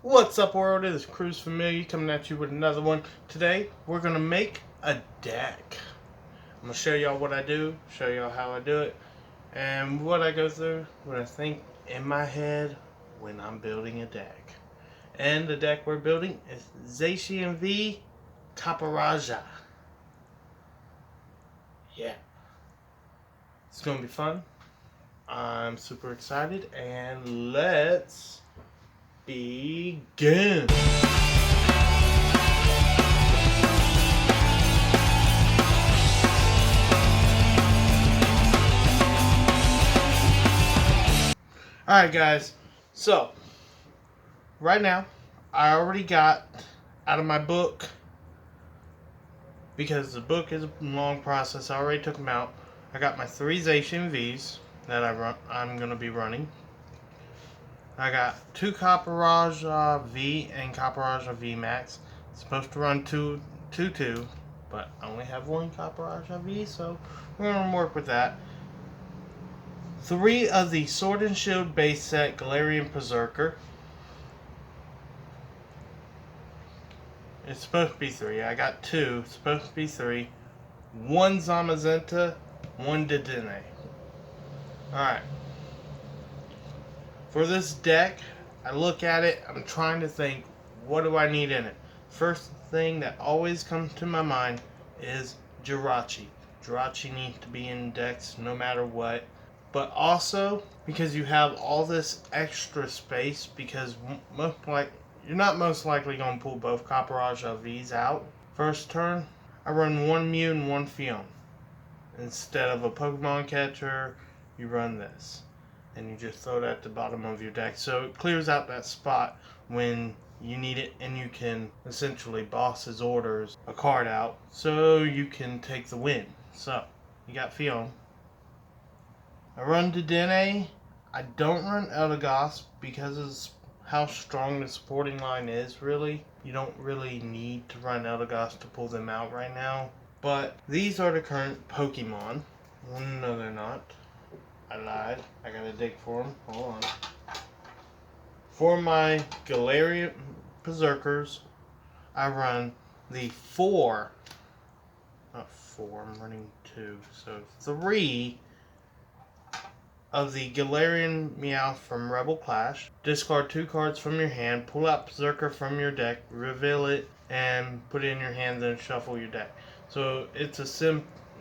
What's up, world? It is Cruz Familiar coming at you with another one. Today, we're going to make a deck. I'm going to show y'all what I do, show y'all how I do it, and what I go through, what I think in my head when I'm building a deck. And the deck we're building is Zacian V Copperajah. Yeah. It's going to be fun. I'm super excited, and let's begin. Alright guys, so right now I already got out of my book, because the book is a long process. I already took them out. I got my 3 Zacian Vs that I'm going to be running. I got 2 Copperajah V and Copperajah V Max. It's supposed to run 2, but I only have 1 Copperajah V, so we're going to work with that. 3 of the Sword and Shield base set Galarian Berserker. It's supposed to be 3. I got 2. It's supposed to be 3. 1 Zamazenta, 1 Dedenne. Alright. For this deck, I look at it, I'm trying to think, what do I need in it? First thing that always comes to my mind is Jirachi. Jirachi needs to be in decks no matter what. But also, because you have all this extra space, because you're not most likely going to pull both Copperajah Vs out. First turn, I run 1 Mew and 1 Fion. Instead of a Pokemon catcher, you run this. And you just throw it at the bottom of your deck. So it clears out that spot when you need it, and you can essentially boss's orders a card out so you can take the win. So, you got Fion. I run Dedenne. I don't run Eldegoss because of how strong the supporting line is, really. You don't really need to run Eldegoss to pull them out right now. But these are the current Pokemon. No, they're not. I lied. I gotta dig for them. Hold on. For my Galarian Berserkers, I run the 4. Not 4, I'm running 2. So 3 of the Galarian Meowth from Rebel Clash. Discard 2 cards from your hand, pull out Berserker from your deck, reveal it, and put it in your hand, then shuffle your deck. So it's a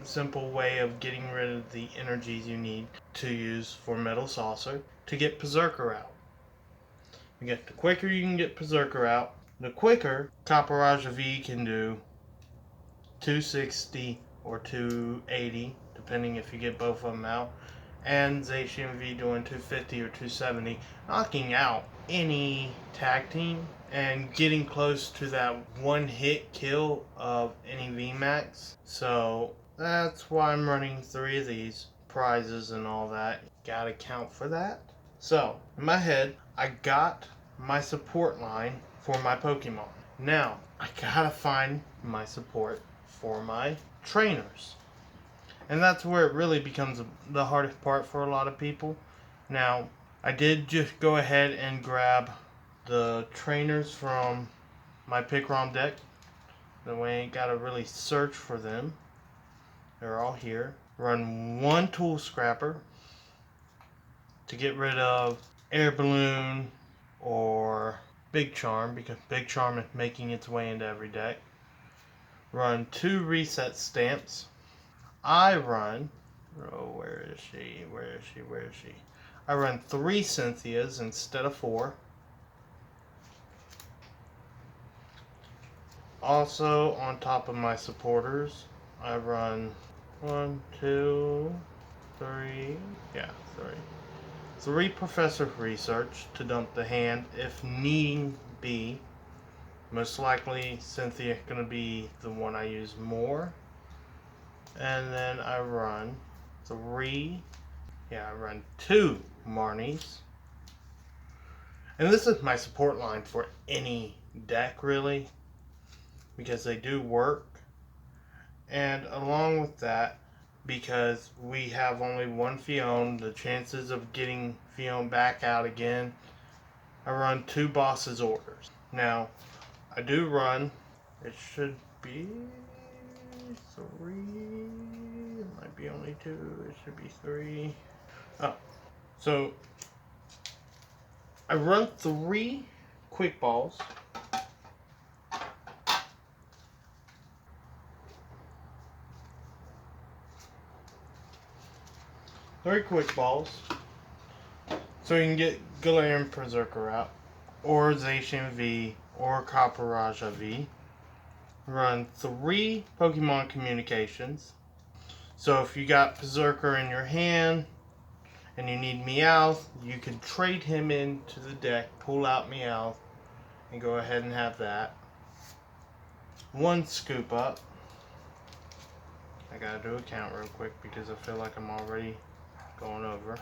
simple way of getting rid of the energies you need to use for Metal Saucer to get Berserker out. The quicker you can get Berserker out, the quicker Copperajah V can do 260 or 280, depending if you get both of them out, and Zacian V doing 250 or 270, knocking out any tag team and getting close to that one hit kill of any VMAX. So that's why I'm running 3 of these prizes and all that. Gotta count for that. So in my head, I got my support line for my Pokemon. Now I gotta find my support for my trainers. And that's where it really becomes the hardest part for a lot of people. Now, I did just go ahead and grab the trainers from my pick-rom deck. That way I ain't gotta really search for them. They're all here. Run 1 Tool Scrapper to get rid of Air Balloon or Big Charm, because Big Charm is making its way into every deck. Run 2 Reset Stamps. I run, where is she? I run 3 Cynthias instead of 4. Also, on top of my supporters, I run 1, 2, 3, 3 Professor Research to dump the hand if needing be. Most likely, Cynthia is going to be the one I use more. And then I run 2 Marnies. And this is my support line for any deck, really, because they do work. And along with that, because we have only 1 Fion, the chances of getting Fion back out again I run 2 boss's orders. Now, I do run, it should be 3, it might be only 2, it should be 3. Oh, so I run 3 quick balls. So you can get Galarian Berserker out, or Zacian V, or Copperajah V. Run 3 Pokemon communications. So if you got Berserker in your hand and you need Meowth, you can trade him into the deck, pull out Meowth, and go ahead and have that. 1 Scoop Up. I gotta do a count real quick because I feel like I'm already going over.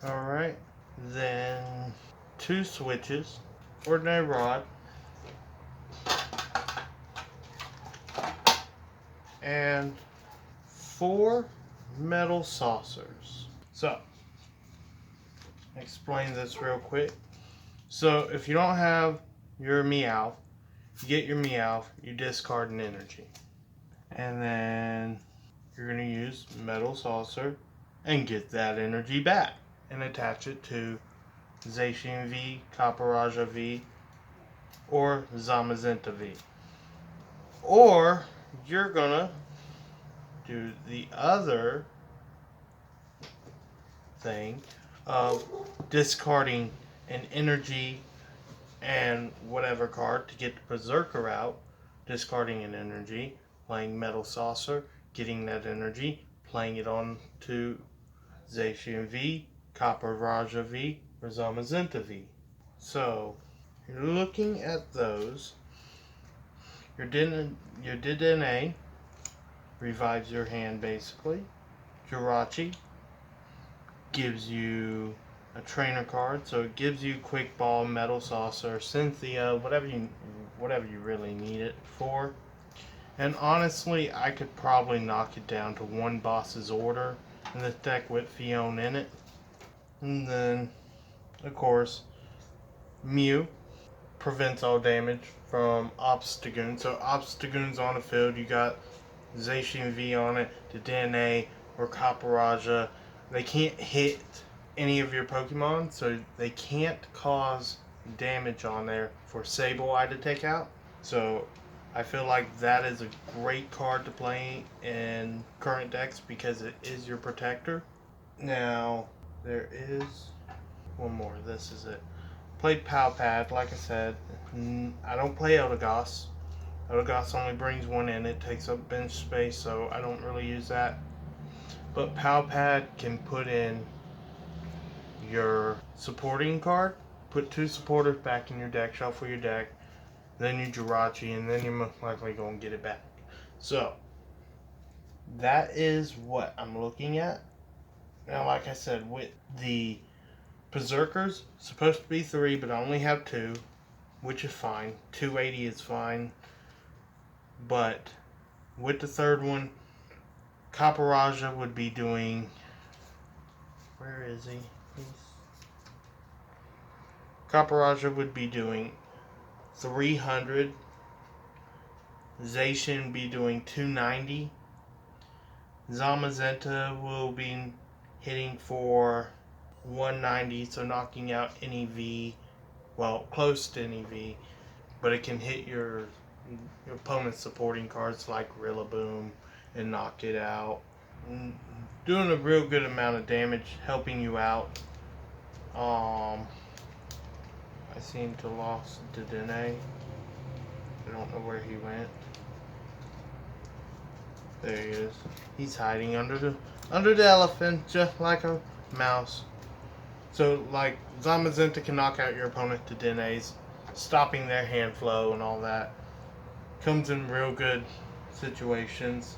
Alright, then 2 switches, ordinary rod, and 4 metal saucers. So, explain this real quick. So, if you don't have your Meowth, you get your Meowth, you discard an energy. And then you're going to use metal saucer and get that energy back and attach it to Zacian V, Copperajah V, or Zamazenta V. Or you're going to do the other thing of discarding an energy and whatever card to get the Berserker out, discarding an energy, playing Metal Saucer, getting that energy, playing it on to Zacian V, Copperajah V, or Zamazenta V. So, you're looking at those. Your Dedenne revives your hand basically. Jirachi gives you a trainer card, so it gives you Quick Ball, Metal Saucer, Cynthia, whatever you really need it for. And honestly, I could probably knock it down to 1 boss's order in this deck with Fiona in it. And then, of course, Mew prevents all damage from Obstagoon. So Obstagoon's on the field, you got Zacian V on it, Dedenne or Copperajah. They can't hit any of your Pokemon, so they can't cause damage on there for Sableye to take out. So I feel like that is a great card to play in current decks because it is your protector. Now, there is one more. This is it. Played Palpad, like I said. I don't play Eldegoss. Eldegoss only brings 1 in. It takes up bench space, so I don't really use that. But Palpad can put in your supporting card, put 2 supporters back in your deck, shuffle your deck, then you Jirachi, and then you're most likely going to get it back. So, that is what I'm looking at. Now, like I said, with the Berserkers, supposed to be 3, but I only have 2, which is fine. 280 is fine. But with the 3rd one, Copperajah would be doing... Where is he? Copperajah would be doing 300. Zacian be doing 290. Zamazenta will be hitting for 190, so knocking out any V, well, close to any V, but it can hit your opponent's supporting cards like Rillaboom and knock it out. Doing a real good amount of damage, helping you out. I seem to lost Dedenne. I don't know where he went. There he is. He's hiding under the elephant, just like a mouse. So, like, Zamazenta can knock out your opponent to Denne's, stopping their hand flow and all that. Comes in real good situations.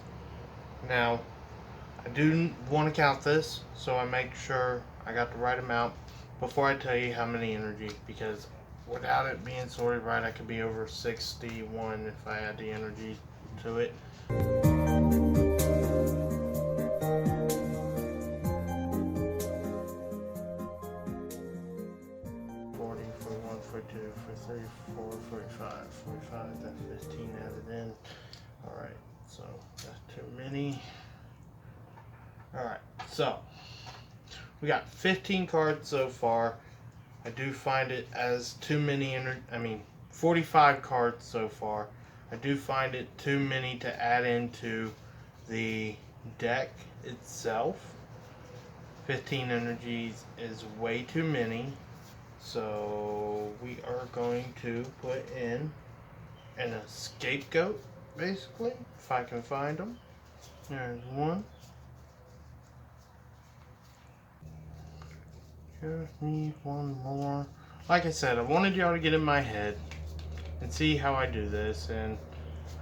Now, I do want to count this, so I make sure I got the right amount before I tell you how many energy, because without it being sorted right, I could be over 61 if I add the energy to it. 34, 45, 45, then 15 added in. Alright, so that's too many. Alright, so we got 15 cards so far. I do find it as too many, 45 cards so far. I do find it too many to add into the deck itself. 15 energies is way too many. So we are going to put in an scapegoat, basically, if I can find them. There's one. Just need one more. Like I said, I wanted y'all to get in my head and see how I do this, and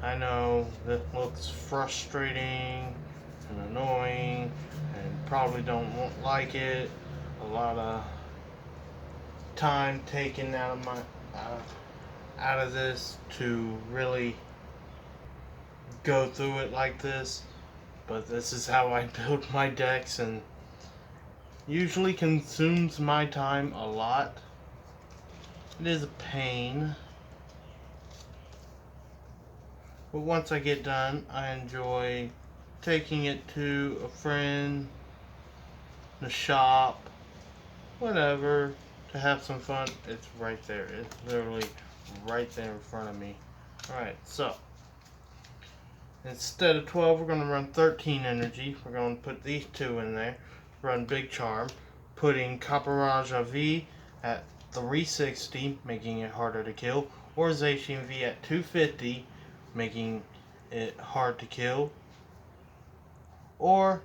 I know that looks frustrating and annoying and probably won't like it. A lot of time taken out of my out of this to really go through it like this, but this is how I build my decks, and usually consumes my time a lot. It is a pain, but once I get done, I enjoy taking it to a friend, the shop, whatever, to have some fun. It's right there. It's literally right there in front of me. Alright, so instead of 12, we're going to run 13 energy. We're going to put these two in there. Run Big Charm, putting Copperajah V at 360, making it harder to kill, or Zacian V at 250, making it hard to kill, or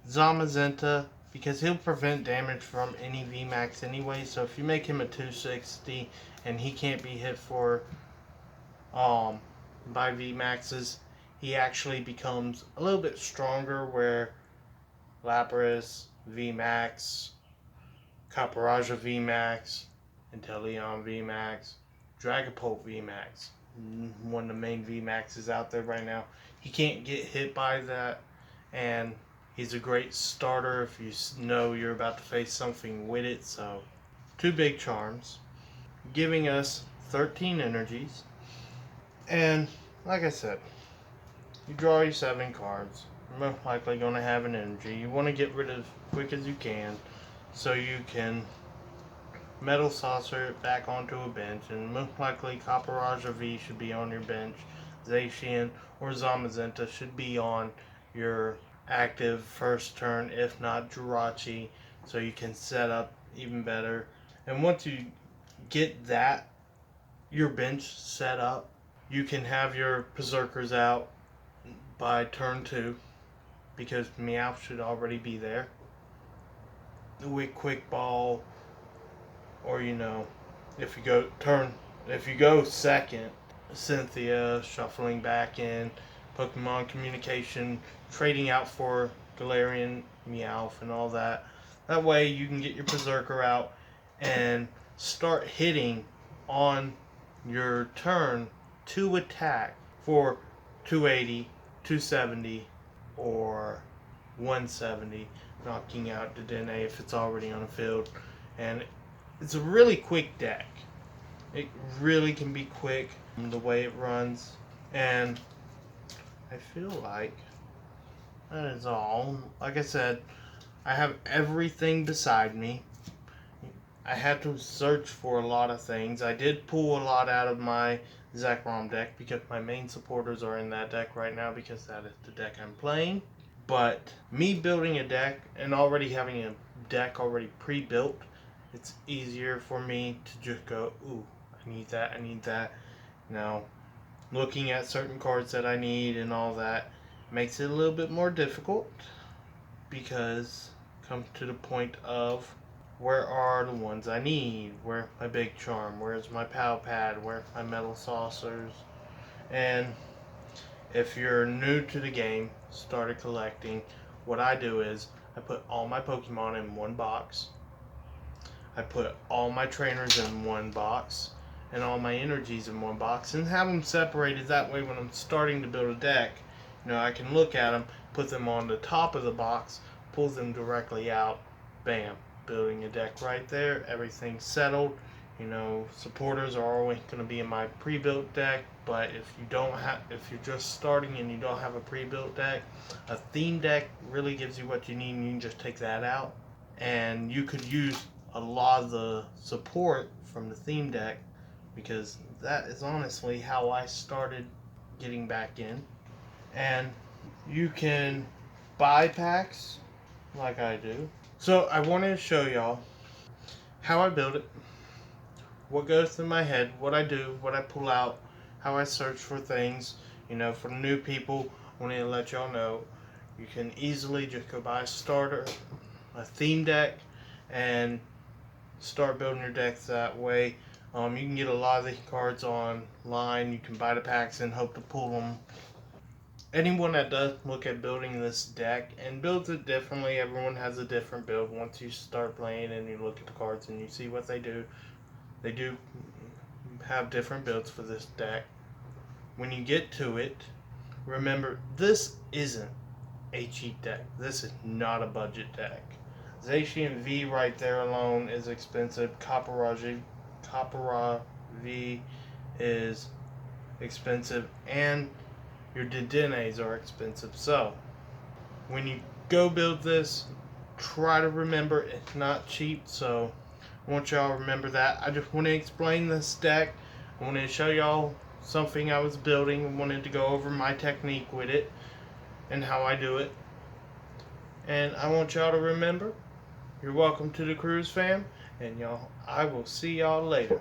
Zamazenta, because he'll prevent damage from any VMAX anyway. So if you make him a 260 and he can't be hit for by VMAXs, he actually becomes a little bit stronger, where Lapras VMAX, Copperajah VMAX, Inteleon VMAX, Dragapult VMAX, one of the main VMAXs out there right now. He can't get hit by that, and he's a great starter if you know you're about to face something with it. So, 2 Big Charms, giving us 13 energies. And, like I said, you draw your 7 cards. You're most likely going to have an energy. You want to get rid of as quick as you can, so you can Metal Saucer it back onto a bench. And most likely Copperajah V should be on your bench. Zacian or Zamazenta should be on your active first turn, if not Jirachi, so you can set up even better. And once you get that, your bench set up, you can have your Berserkers out by turn 2, because Meowth should already be there. With Quick Ball, or if you go second, Cynthia shuffling back in, Pokemon Communication, trading out for Galarian, Meowth, and all that. That way you can get your Berserker out and start hitting on your turn to attack for 280, 270, or 170, knocking out Dedenne if it's already on the field. And it's a really quick deck. It really can be quick the way it runs, and I feel like that is all. Like I said, I have everything beside me. I had to search for a lot of things. I did pull a lot out of my Zekrom deck, because my main supporters are in that deck right now, because that is the deck I'm playing. But me building a deck and already having a deck already pre-built, it's easier for me to just go, ooh, I need that, I need that. Now, looking at certain cards that I need and all that makes it a little bit more difficult, because it comes to the point of, where are the ones I need? Where's my Big Charm? Where's my Pow Pad? Where's my Metal Saucers? And if you're new to the game, started collecting, what I do is I put all my Pokemon in one box. I put all my trainers in one box, and all my energies in one box, and have them separated. That way when I'm starting to build a deck, I can look at them, put them on the top of the box, pull them directly out, bam, building a deck right there. Everything's settled. You know, supporters are always going to be in my pre-built deck, but if you're just starting and you don't have a pre-built deck, a theme deck really gives you what you need, and you can just take that out. And you could use a lot of the support from the theme deck, because that is honestly how I started getting back in. And you can buy packs like I do. So I wanted to show y'all how I build it, what goes through my head, what I do, what I pull out, how I search for things. You know, for new people, I wanted to let y'all know you can easily just go buy a starter, a theme deck, and start building your decks that way. You can get a lot of these cards online. You can buy the packs and hope to pull them. Anyone that does look at building this deck and builds it differently, everyone has a different build. Once you start playing and you look at the cards and you see what they do have different builds for this deck. When you get to it, remember, this isn't a cheap deck. This is not a budget deck. Zacian V right there alone is expensive. Copperajah V is expensive, and your Dedenes are expensive. So when you go build this, try to remember it's not cheap. So I want y'all to remember that. I just want to explain this deck. I wanted to show y'all something I was building. I wanted to go over my technique with it and how I do it. And I want y'all to remember, you're welcome to the cruise, fam. And y'all, I will see y'all later.